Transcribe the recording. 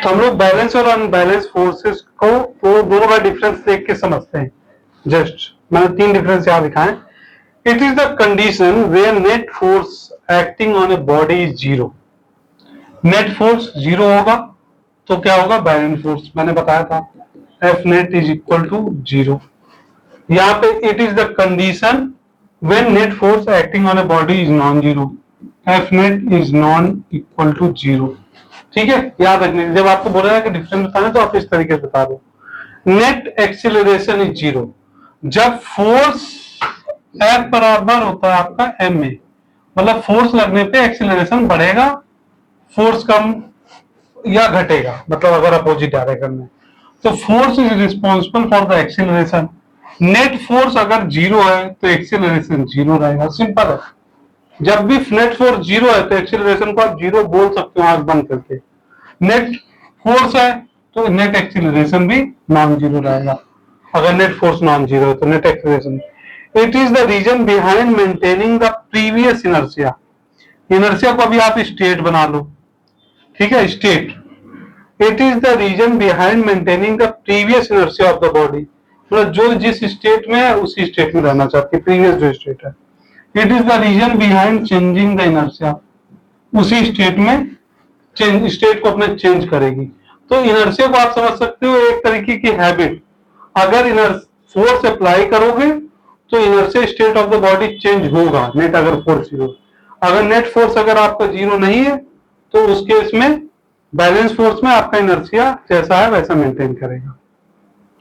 हम लोग बैलेंस और अनबैलेंस फोर्सेस को दोनों का डिफरेंस देख के समझते हैं। जस्ट मैंने 3 डिफरेंस यहाँ दिखाए। It is the condition where net force acting on a body is zero. Net force zero होगा तो क्या होगा, बैलेंस फोर्स। मैंने बताया था F net is equal to zero. यहाँ पे it is the condition when net force acting on a body is non zero, F net is non equal to zero. ठीक है, याद रखने, जब आपको बोला है कि डिफरेंस बताना तो आप इस तरीके से बता दो। नेट एक्सीलरेशन इज जीरो जब फोर्स एफ बराबर होता है आपका एम में, मतलब फोर्स लगने पे एक्सीलरेशन बढ़ेगा, फोर्स कम या घटेगा, मतलब अगर अपोजिट डायरेक्शन में। तो force is responsible for the acceleration. Net force अगर जीरो है तो एक्सीलरेशन जीरो रहेगा, सिंपल है। जब भी नेट फोर्स जीरो है तो एक्सीलरेशन को आप जीरो बोल सकते हो आंख बंद करके। नेट फोर्स है तो नेट एक्सीलरेशन भी नॉन जीरो रहेगा। अगर नेट फोर्स नॉन जीरो है तो net acceleration. It is the reason behind maintaining the previous inertia. Inertia को अभी आप स्टेट बना लो, ठीक है, state. It is the reason behind maintaining the previous inertia of the body, मतलब जो जिस स्टेट में है उसी स्टेट में रहना चाहती है, प्रीवियस जो स्टेट है। It is the reason behind changing the inertia, उसी स्टेट में चेंज, स्टेट को अपने चेंज करेगी। तो इनर्शिया को आप समझ सकते हो एक तरीके की हैबिट। अगर फोर्स अप्लाई करोगे तो inertia state of the body change होगा, नेट अगर फोर्स जीरो। अगर नेट फोर्स अगर आपका जीरो नहीं है तो उस केस में बैलेंस फोर्स में आपका इनर्शिया जैसा है वैसा मेंटेन करेगा।